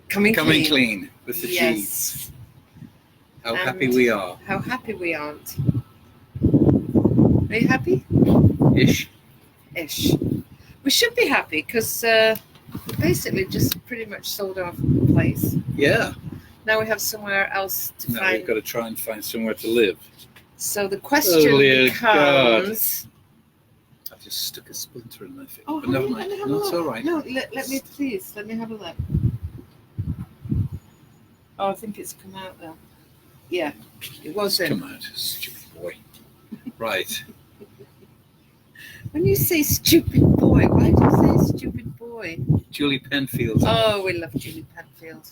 Coming clean with the G's. Yes. How And happy we are. How happy we aren't. Are you happy? Ish. We should be happy because we basically just pretty much sold our place. Yeah. Now we have somewhere else to Now find. we've got to try and find somewhere to live. So the question becomes... I've just stuck a splinter in my finger. Oh, but never mind. No, it's all right. No, let me have a look. Oh, I think it's come out though. Yeah, it wasn't. Come out, stupid boy. Right. When you say stupid boy, why do you say stupid boy? Julie Penfield. Oh, we love Julie Penfield.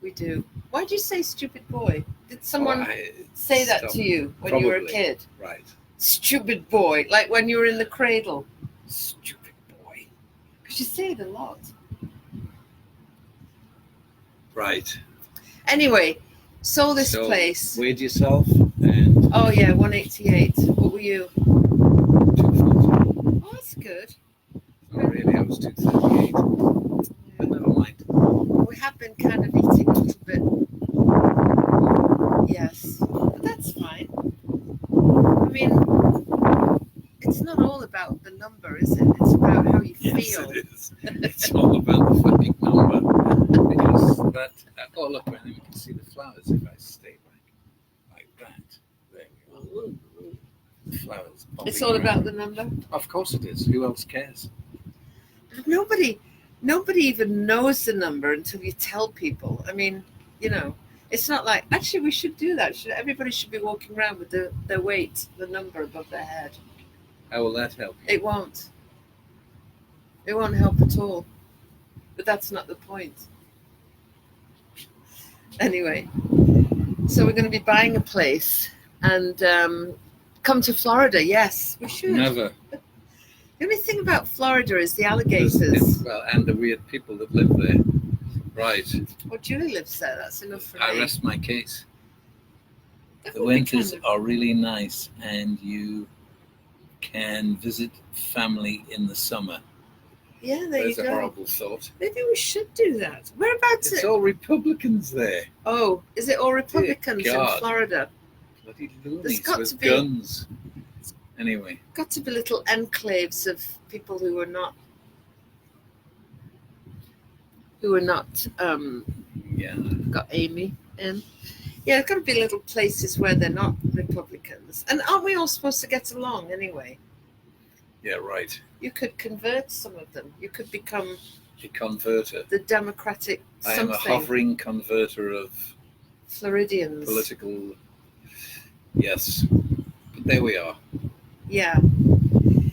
We do. Why do you say stupid boy? Did someone say that to you when you were a kid? Right. Stupid boy, like when you were in the cradle. Stupid boy. Because you say it a lot. Right. Anyway, sold this place. Weighed yourself and... Oh yeah, 188. What were you? 240. Oh, that's good. Not really, I was 238. But never mind. We have been kind of eating a little bit. Yes, but that's fine. I mean, it's not all about the number, is it? It's about how you feel. Yes, it is. It's all about the fucking number. Because that... Oh, look, man, you can see the flowers if I stay like that. There we are. The flowers. It's all about the number? Of course it is. Who else cares? Nobody even knows the number until you tell people. I mean, you know, it's not like, actually, we should do that. Everybody should be walking around with their weight, the number above their head. How will that help you? It won't. It won't help at all. But that's not the point. Anyway, so we're going to be buying a place and come to Florida. Yes, we should. Never. The only thing about Florida is the alligators. Well, and the weird people that live there. Right. Well, Julie lives there. That's enough for me. I rest my case. That The would be winters kind are really nice, and you can visit family in the summer. Yeah, there There's you a go. horrible thought. Maybe we should do that. Whereabouts? It's all Republicans there. Oh, is it all Republicans in God. Florida? Bloody loonies There's got with to be- guns. Anyway. Got to be little enclaves of people who are not Yeah. got Amy in. Yeah, there's got to be little places where they're not Republicans. And aren't we all supposed to get along anyway? Yeah, right. You could convert some of them. You could become A converter. the Democratic I am a something. hovering converter of Floridians. political... Yes. But there we are. Yeah.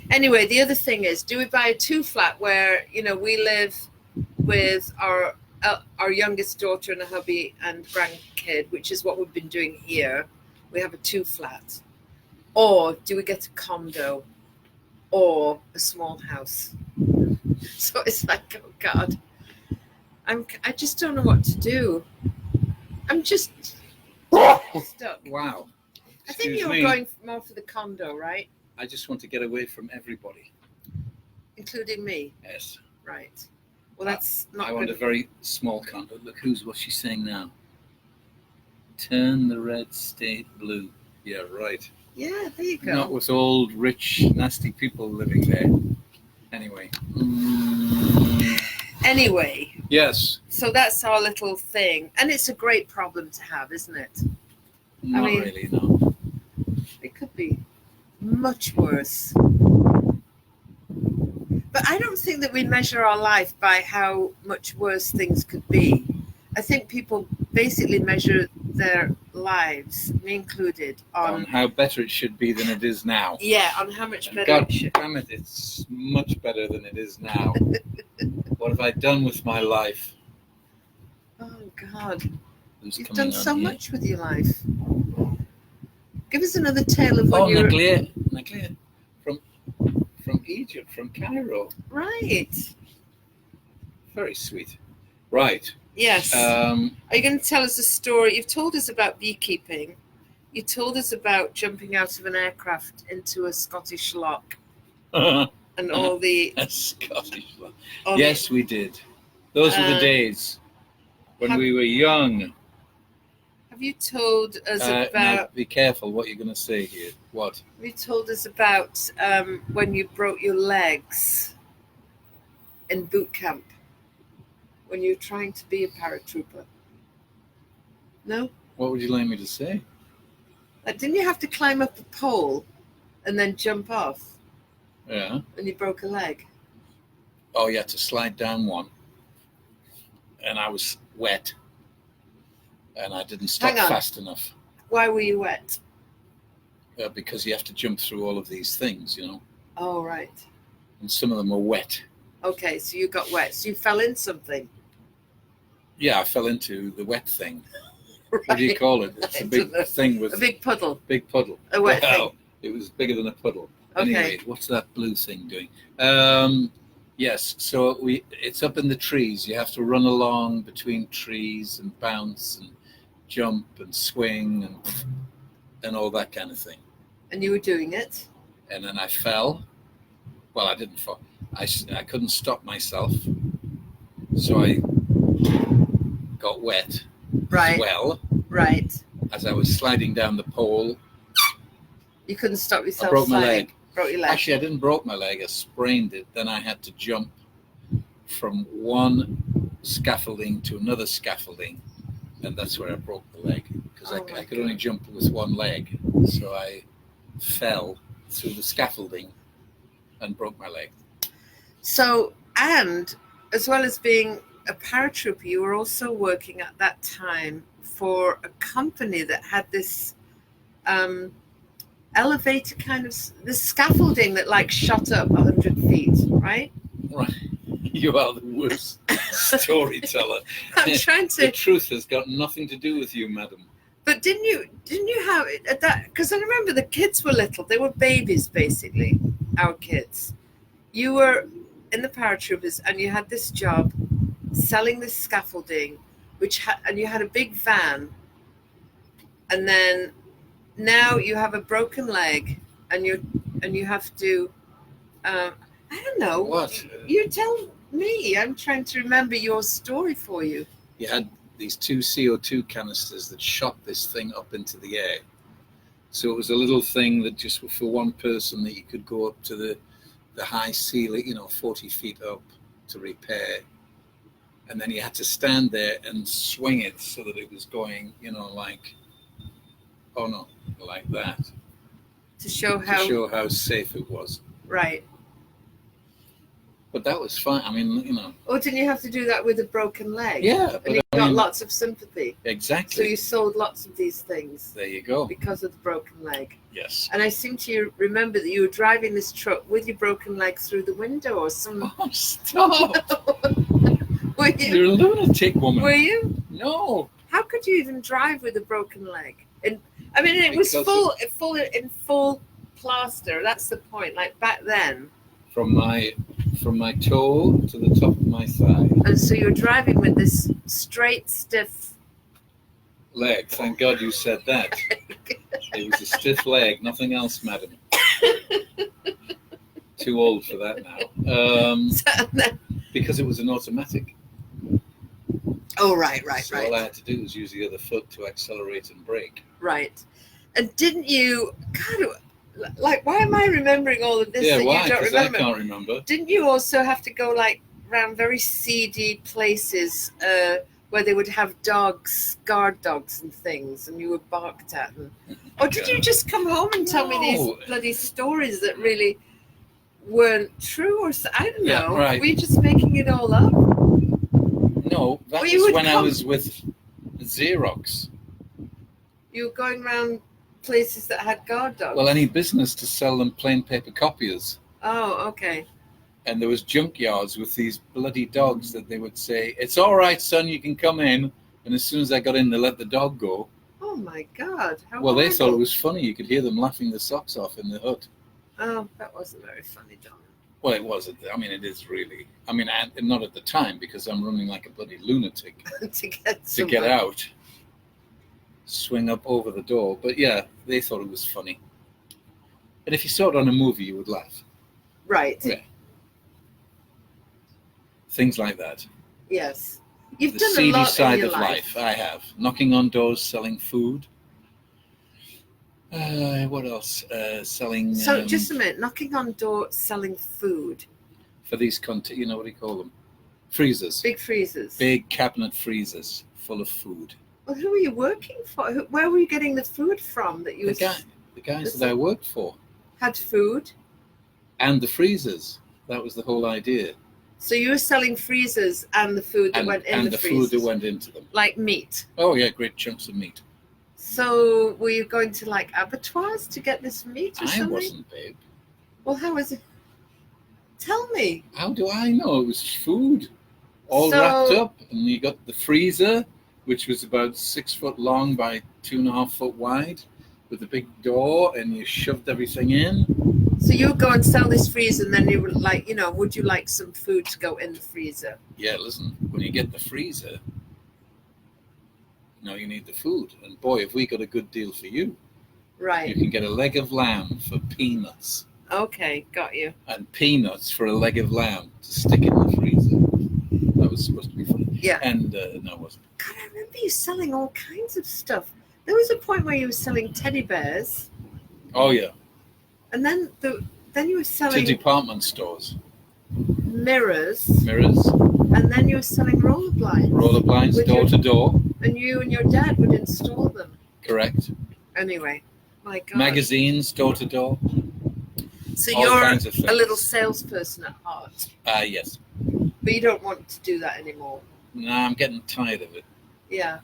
Anyway, the other thing is, do we buy a 2-flat where, you know, we live with our youngest daughter and a hubby and grandkid, which is what we've been doing here. We have a 2-flat. Or do we get a condo or a small house? So it's like, oh God, I just don't know what to do. I'm just stuck. Wow. I think Excuse you're me. going more for the condo, right? I just want to get away from everybody. Including me, Yes. right? Well, that's not I want good. a very small condo. Look, what she's saying now. Turn the red state blue. Yeah, right. Yeah, there you go. Not with old, rich, nasty people living there. Anyway. Anyway, Yes. so that's our little thing. And it's a great problem to have, isn't it? Not mean- really, no. It could be much worse. But I don't think that we measure our life by how much worse things could be. I think people basically measure their lives, me included, On on how better it should be than it is now. on how much And better God it should. damn it, it's much better than it is now. What have I done with my life? Oh God, Who's you've coming done on so here? much with your life. Give us another tale of when Oh, you were Naglia. From Egypt, from Cairo. right. Very sweet. Right. Yes. Are you going to tell us a story? You've told us about beekeeping. You told us about jumping out of an aircraft into a Scottish loch and all the. A Scottish one. all Yes, we did. Those were the Uh, days. when we were young. Have you told us Now, about? be careful what you're going to say here. What? Have you told us about when you broke your legs in boot camp when you were trying to be a paratrooper? No. What would you like me to say? Like, didn't you have to climb up a pole and then jump off, Yeah. and you broke a leg? Oh, you had to slide down one, and I was wet, and I didn't stop Hang on. fast enough. Why were you wet? Because you have to jump through all of these things, you know, Oh, right. and some of them are wet. Okay, so you got wet. So you fell in something. Yeah, I fell into the wet thing. Right. What do you call it? It's a I big don't know. thing with A big puddle. big puddle. A wet Well, it was bigger than a puddle. Okay. Anyway, what's that blue thing doing? Yes, so it's up in the trees. You have to run along between trees and bounce and jump and swing and all that kind of thing. And you were doing it. And then I fell. Well, I didn't fall. I couldn't stop myself, so I got wet Right. as well Right. as I was sliding down the pole. You couldn't stop yourself. I broke my sliding. leg. Broke your leg. Actually, I didn't broke my leg. I sprained it. Then I had to jump from one scaffolding to another scaffolding, and that's where I broke the leg because Oh I my could only God. jump with one leg. So I fell through the scaffolding and broke my leg. So, and as well as being a paratrooper, you were also working at that time for a company that had this elevator kind of this scaffolding that like shot up 100 feet, right? Right. You are the worst storyteller. I'm trying The to, truth has got nothing to do with you, madam. but didn't you have it at that? Because I remember the kids were little; they were babies, basically. Our kids. You were in the paratroopers, and you had this job selling this scaffolding, and you had a big van, and then now you have a broken leg, and you have to. I don't know. What? You tell me. I'm trying to remember your story for you. You had these two CO2 canisters that shot this thing up into the air. So it was a little thing that just for one person that you could go up to the high ceiling, 40 feet up to repair. And then you had to stand there and swing it so that it was going, like that. To show To how show how safe it was. right. But that was fine. I mean, Or didn't you have to do that with a broken leg? Yeah, And you but I got mean, lots of sympathy. So exactly. you sold lots of these things There you go. because of the broken leg. Yes. And I seem to remember that you were driving this truck with your broken leg through the window or some. Oh, stop. Were you? You're a lunatic woman. Were you? No. How could you even drive with a broken leg? And I mean, it was Because full plaster. That's the point. Like back then. From my toe to the top of my thigh. And so you're driving with this straight, stiff. Leg. Thank God you said that. It was a stiff leg, nothing else, madam. Too old for that now. Because it was an automatic. Oh, right. So all I had to do was use the other foot to accelerate and brake. Right. And didn't you, God, like, why am I remembering all of this Yeah, that why? you don't Because I remember? can't remember. Didn't you also have to go like around very seedy places where they would have dogs, guard dogs and things, and you were barked at? Or did you just come home and tell me No. these bloody stories that really weren't true? Or I don't know. Yeah, right. Were you just making it all up? No, that Well, you was would when I come- was with Xerox. You were going around places that had guard dogs? Well, any business to sell them plain paper copiers. Oh, okay. And there was junkyards with these bloody dogs that they would say, "It's all right, son, you can come in." And as soon as I got in, they let the dog go. Oh my God. How Well, they thought it horrible. was funny. You could hear them laughing their socks off in the hut. Oh, that wasn't very funny, Don. Well, it was. I mean, it is really. I mean, not at the time because I'm running like a bloody lunatic to get to get out, swing up over the door. But yeah, they thought it was funny. And if you saw it on a movie, you would laugh. Right. Yeah. Things like that. Yes. You've the done a seedy lot side in your of life. I have. Knocking on doors, selling food. What else? Selling So just a minute, knocking on doors, selling food, for these you know what do you call them? Freezers. big freezers. Big cabinet freezers full of food. Well, who were you working for? Where were you getting the food from that you The guys that I worked for. had food? And the freezers. That was the whole idea. So you were selling freezers and the food that went in and the the freezers, food that went into them. like meat. Oh yeah, great chunks of meat. So were you going to like abattoirs to get this meat or I something? wasn't, babe. Well, how was it? Tell me. How do I know? It was food, all So- wrapped up, and you got the freezer, which was about 6 foot long by 2.5 foot wide, with a big door, and you shoved everything in. So you would go and sell this freezer, and then you were like, you know, would you like some food to go in the freezer? Yeah, listen, when you get the freezer, now you need the food. And boy, have we got a good deal for you. You Right. can get a leg of lamb for peanuts, Okay, got you. and peanuts for a leg of lamb to stick in the freezer. That was supposed to be funny. Yeah. And no, it wasn't. God, I remember you selling all kinds of stuff. There was a point where you were selling teddy bears, Oh yeah, and then you were to selling department stores, mirrors, mirrors, and then you were selling roller blinds. roller blinds, With door your- to door. And you and your dad would install them. Correct. Anyway, my God. Magazines, door to door. So all you're kinds of things. a little salesperson at heart, Yes. but you don't want to do that anymore. No, I'm getting tired of it. Yeah.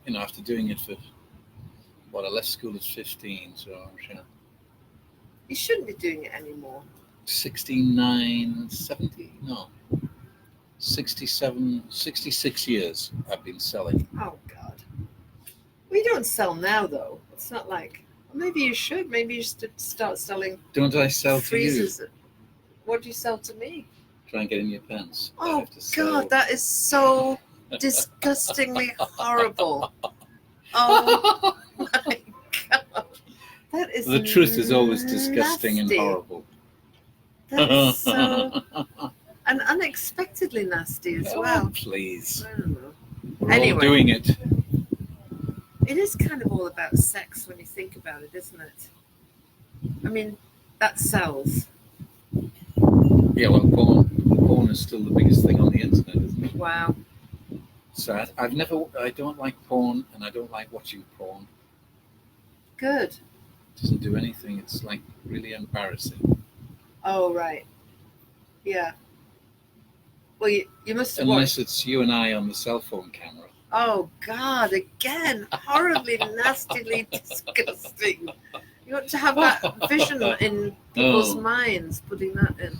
You know, after doing it for I left school at 15, so yeah, You shouldn't be doing it anymore. 69, 70, no, 67, 66 years I've been selling. Oh, God. We don't sell now, though. It's not like, well, maybe you should. Maybe you should start selling Don't I sell to you? freezers. What do you sell to me? Try and get in your pants. I Oh, have to sell- God, that is so disgustingly horrible. Oh, my God. That is The truth is always disgusting nasty. and horrible. That is so, and unexpectedly nasty as Oh, well. please. I don't know. We're Anyway. all doing it. It is kind of all about sex when you think about it, isn't it? I mean, that sells. Yeah, well, porn is still the biggest thing on the internet, isn't it? Wow. So I don't like porn, and I don't like watching porn. Good. It doesn't do anything. It's like really embarrassing. Oh, right. Yeah. Well, you must have Unless watched. it's you and I on the cell phone camera. Oh, God, again. Horribly, nastily disgusting. You want to have that vision in people's Oh. minds, putting that in.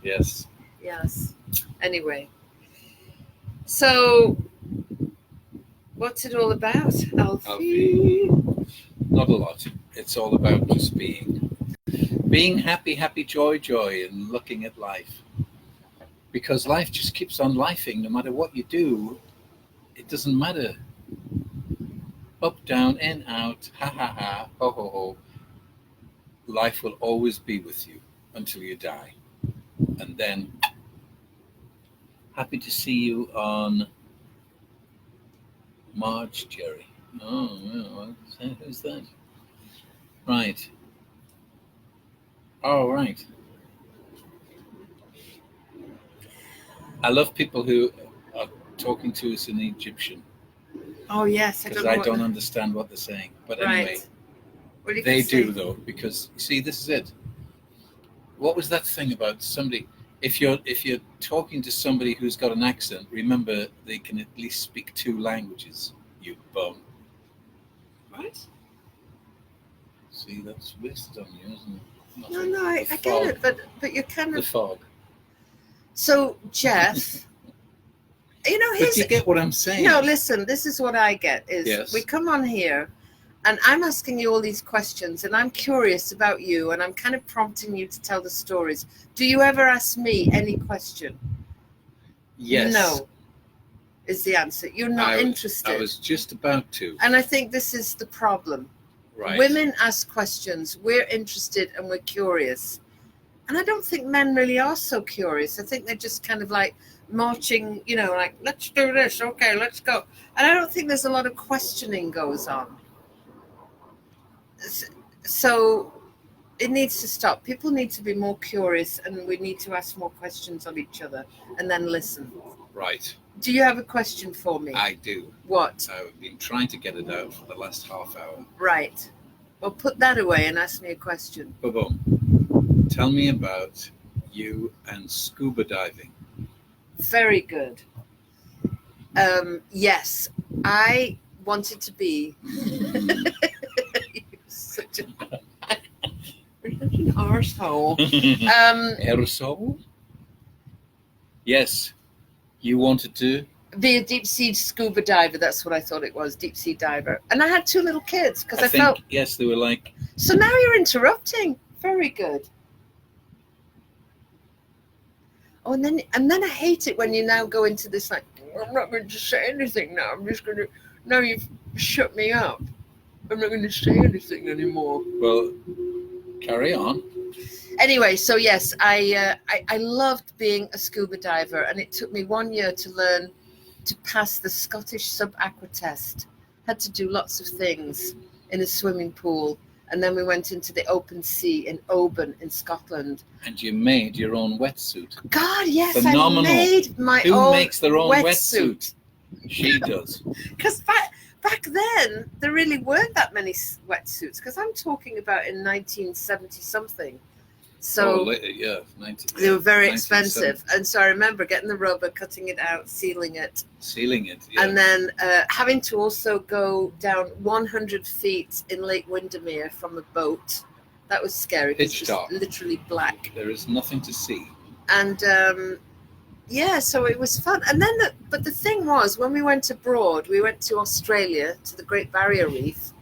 Yes. Yes. Anyway. So, what's it all about, Alfie? Alfie. Not a lot. It's all about just being happy, joy, and looking at life. Because life just keeps on lifing. No matter what you do, it doesn't matter. Up, down, in, out, ha ha ha, ho ho ho. Life will always be with you until you die. And then, happy to see you on Marge, Jerry. Oh, yeah, who's that? Right. Oh, right. I love people who are talking to us in Egyptian Oh, yes. because know I what don't the- understand what they're saying. But anyway, Right. Well, you they can do say- though, because you see, this is it. What was that thing about somebody? If you're talking to somebody who's got an accent, remember they can at least speak 2 languages. You bum. Right? See, that's wasted on you, isn't it? No, I The get fog. it, but you're kind The of. fog. So, Jeff, you know, But here's. you get what I'm saying. No, listen, this is what I get is Yes. we come on here and I'm asking you all these questions and I'm curious about you and I'm kind of prompting you to tell the stories. Do you ever ask me any question? Yes. No, is the answer. You're not I interested. was just about to. And I think this is the problem. Right. Women ask questions, we're interested and we're curious. And I don't think men really are so curious. I think they're just kind of like, marching, you know, like, let's do this, okay, let's go. And I don't think there's a lot of questioning goes on. So it needs to stop. People need to be more curious, and we need to ask more questions of each other and then listen. Right. Do you have a question for me? I do. What? I've been trying to get it out for the last half hour. Right. Well, put that away and ask me a question. Boom. Tell me about you and scuba diving. Very good. Yes, I wanted to be such an arsehole. Aerosol? Yes. You wanted to? Be a deep sea scuba diver. That's what I thought it was, deep sea diver. And I had 2 little kids because I think, felt. yes, they were like. So now you're interrupting. Very good. Oh, and then I hate it when you now go into this like, I'm not going to say anything now. I'm just going to. Now you've shut me up. I'm not going to say anything anymore. Well, carry on. Anyway, so yes, I loved being a scuba diver, and it took me 1 year to learn to pass the Scottish sub-aqua test. Had to do lots of things in a swimming pool, and then we went into the open sea in Oban in Scotland. And you made your own wetsuit. God, yes, Phenomenal. I made my Who own makes their own wetsuit. She does. Because back then, there really weren't that many wetsuits, because I'm talking about in 1970 something. So yeah, they were very expensive. And so I remember getting the rubber, cutting it out, sealing it. Yeah. And then having to also go down 100 feet in Lake Windermere from a boat. That was scary. Pitch It's dark. just literally black. There is nothing to see. And yeah, so it was fun. And then, but the thing was, when we went abroad, we went to Australia, to the Great Barrier Reef.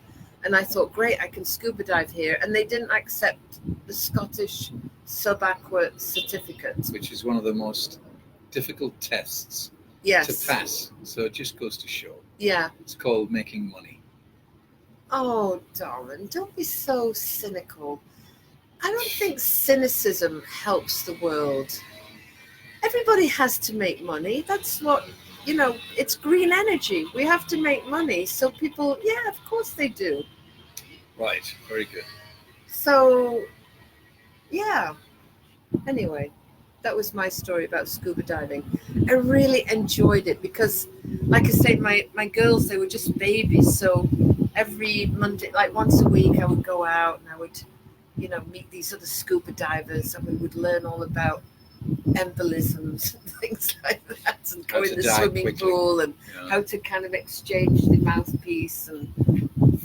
And I thought, great, I can scuba dive here. And they didn't accept the Scottish sub-aqua certificate. Which is one of the most difficult tests Yes. to pass. So it just goes to show. Yeah. It's called making money. Oh, darling, don't be so cynical. I don't think cynicism helps the world. Everybody has to make money. That's what, it's green energy. We have to make money. So people, yeah, of course they do. Right. Very good. So, yeah. Anyway, that was my story about scuba diving. I really enjoyed it because, like I say, my girls, they were just babies. So every Monday, like once a week, I would go out and I would, meet these other scuba divers, and we would learn all about embolisms and things like that, and go in the swimming pool, and how to kind of exchange the mouthpiece and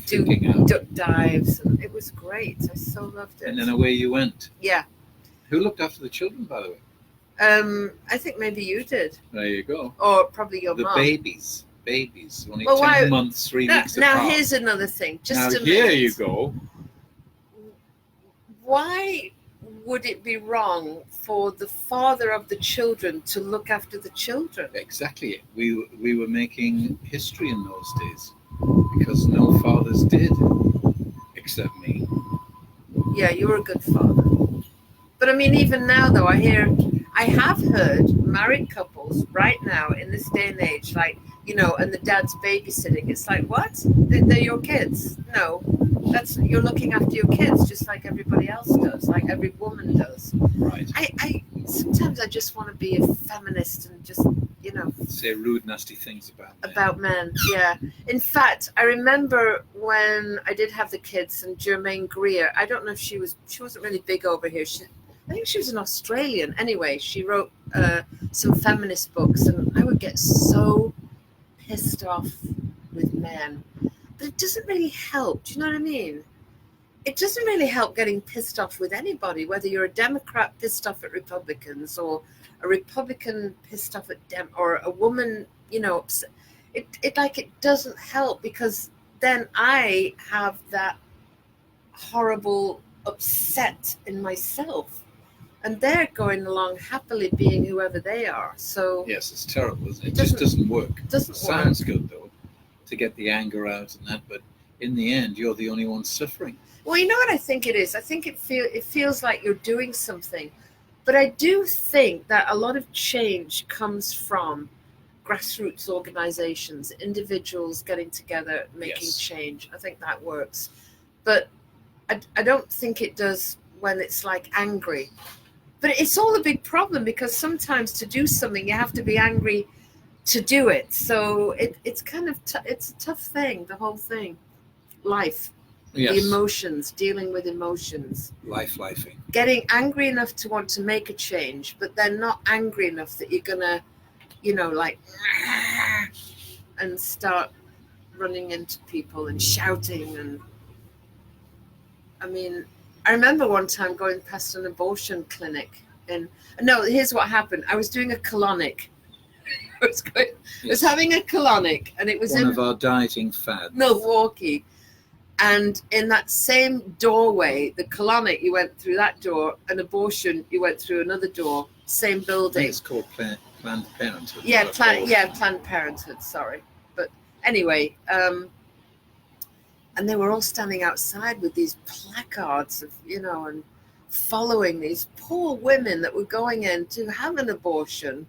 do duck dives, and it was great. I so loved it. And then away you went. Yeah. Who looked after the children, by the way? I think maybe you did. There you go. Or probably your mum. The babies, only 10 months, 3 weeks apart. Now here's another thing. Just a minute. Here you go. Why would it be wrong for the father of the children to look after the children? Exactly. We were making history in those days because no fathers did, except me. Yeah, you were a good father. But I mean, even now, though, I have heard married couples right now in this day and age, like, and the dad's babysitting. It's like, what? They're your kids. No, you're looking after your kids just like everybody else does, like every woman does. Right. I sometimes I just want to be a feminist and just, say rude, nasty things about men. Yeah. In fact, I remember when I did have the kids, and Germaine Greer, I don't know if she wasn't really big over here. I think she was an Australian. Anyway, she wrote some feminist books, and I would get so pissed off with men. But it doesn't really help. Do you know what I mean? It doesn't really help getting pissed off with anybody, whether you're a Democrat pissed off at Republicans, or a Republican pissed off at or a woman, it doesn't help, because then I have that horrible upset in myself, and they're going along happily being whoever they are. So yes, it's terrible, isn't it? It just doesn't work. Sounds good though, to get the anger out and that, but in the end, you're the only one suffering. Well, you know what I think it is? I think it feels like you're doing something. But I do think that a lot of change comes from grassroots organizations, individuals getting together, making Yes. change. I think that works. But I don't think it does when it's like angry. But it's all a big problem because sometimes to do something, you have to be angry to do it. So it's kind of, it's a tough thing, the whole thing. Life, the Yes. emotions, dealing with emotions. Lifing. Getting angry enough to want to make a change, but then not angry enough that you're going to, like, and start running into people and shouting. And I mean, I remember one time going past an abortion clinic, and no, here's what happened. I was doing a colonic. I was having a colonic, and it was One in of our dieting fads. Milwaukee. And in that same doorway, the colonic, you went through that door, an abortion, you went through another door, same I think building. it's called Planned Parenthood. Yeah, not abortion. Planned Parenthood, sorry. But anyway, and they were all standing outside with these placards of, and following these poor women that were going in to have an abortion.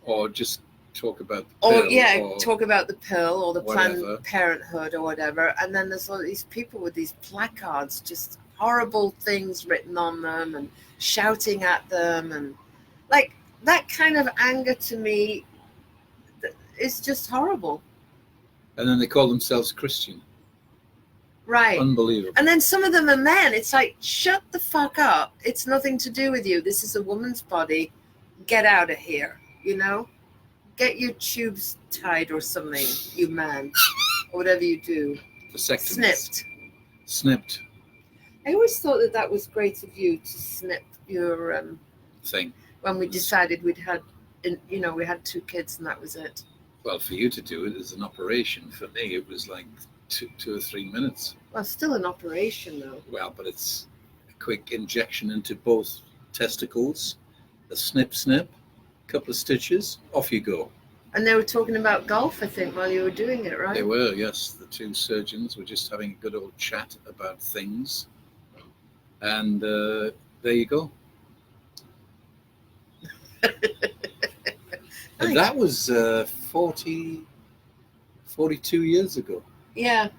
Or just talk about the pill. Or Talk about the pill or the whatever. Planned Parenthood or whatever. And then there's all these people with these placards, just horrible things written on them and shouting at them. And like that kind of anger to me is just horrible. And then they call themselves Christian. Right. Unbelievable. And then some of them are men. It's like, shut the fuck up. It's nothing to do with you. This is a woman's body. Get out of here, Get your tubes tied or something, you man. Or whatever you do. Vasectomies. Snipped. I always thought that was great of you to snip your thing. When we decided we had 2 kids and that was it. Well, for you to do it as an operation, for me it was like 2 or 3 minutes. Well, still an operation though. Well, but it's a quick injection into both testicles, a snip, couple of stitches, off you go. And they were talking about golf, I think, while you were doing it, right? They were, yes. The 2 surgeons were just having a good old chat about things. And there you go. And that was 42 years ago. Yeah.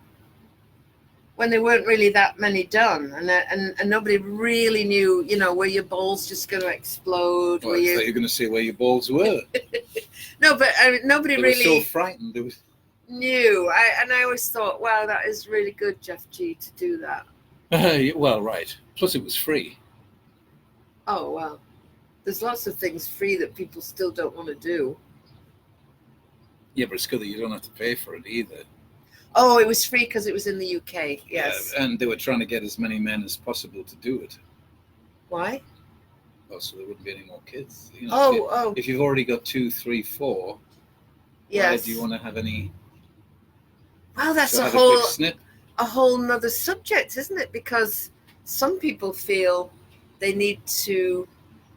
When there weren't really that many done, and nobody really knew, were your balls just going to explode? Well, I thought you were going to say where your balls were. No, but nobody they really were so frightened. knew. I always thought, wow, that is really good, Jeff G, to do that. Well, right. Plus, it was free. Oh, well. There's lots of things free that people still don't want to do. Yeah, but it's good that you don't have to pay for it either. Oh, it was free because it was in the UK, yes. Yeah, and they were trying to get as many men as possible to do it. Why? Oh, so there wouldn't be any more kids. If you've already got 2, 3, 4, yes. Why do you want to have any? Well, that's a whole nother subject, isn't it? Because some people feel they need to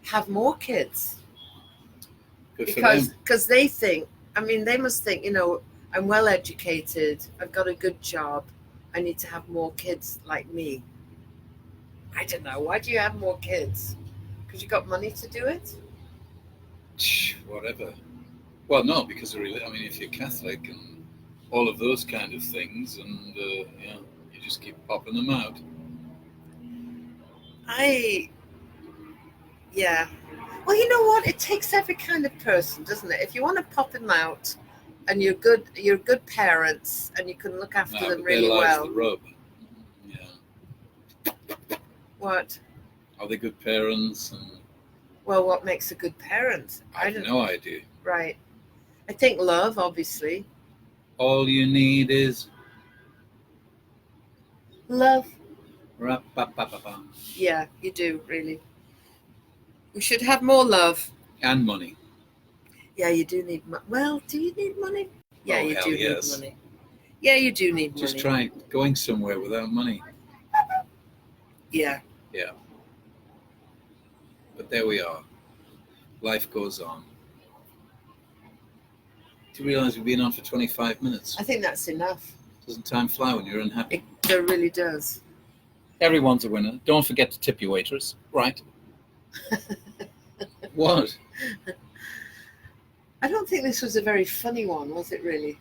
have more kids. Good for them. Because they think, they must think, I'm well educated, I've got a good job, I need to have more kids like me. I don't know. Why do you have more kids? Because you got money to do it? Whatever. Well, no, because if you're Catholic and all of those kind of things, and you just keep popping them out. Yeah. Well, you know what? It takes every kind of person, doesn't it? If you want to pop them out, and you're good parents, and you can look after them really well. The rub. Yeah. What? Are they good parents? Well, what makes a good parent? I have no idea. Right. I think love, obviously. All you need is love. Ra-pa-pa-pa-pa. Yeah, you do, really. We should have more love. And money. Yeah, you do need money. Well, do you need money? Yeah, you do need money. Yeah, you do need money. Just try going somewhere without money. Yeah. Yeah. But there we are. Life goes on. Do you realize we've been on for 25 minutes? I think that's enough. Doesn't time fly when you're unhappy? It really does. Everyone's a winner. Don't forget to tip your waitress. Right. What? I don't think this was a very funny one, was it really?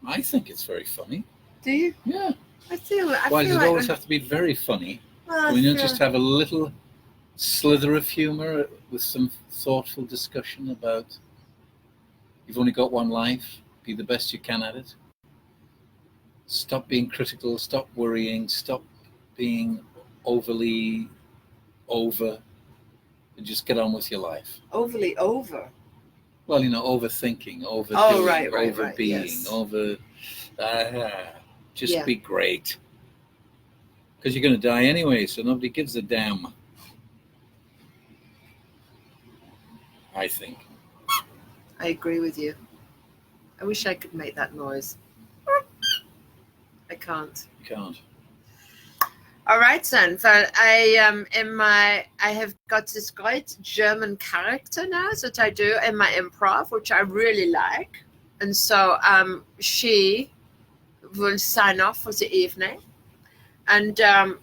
I think it's very funny. Do you? Yeah. I feel Why does it like always have to be very funny? well, Can we not just have a little slither of humour with some thoughtful discussion about you've only got one life, be the best you can at it? Stop being critical, stop worrying, stop being overly over, and just get on with your life. overly over. Well, overthinking, overdoing, Oh, right, overbeing, yes. just Yeah. be great. Because you're going to die anyway, so nobody gives a damn. I think. I agree with you. I wish I could make that noise. I can't. You can't. All right then. Well, I have got this great German character now that I do in my improv, which I really like, and so she will sign off for the evening, and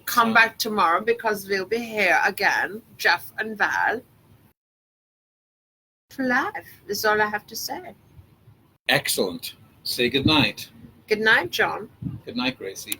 come back tomorrow because we'll be here again, Jeff and Val, for live. That's all I have to say. Excellent. Say good night. Good night, John. Good night, Gracie.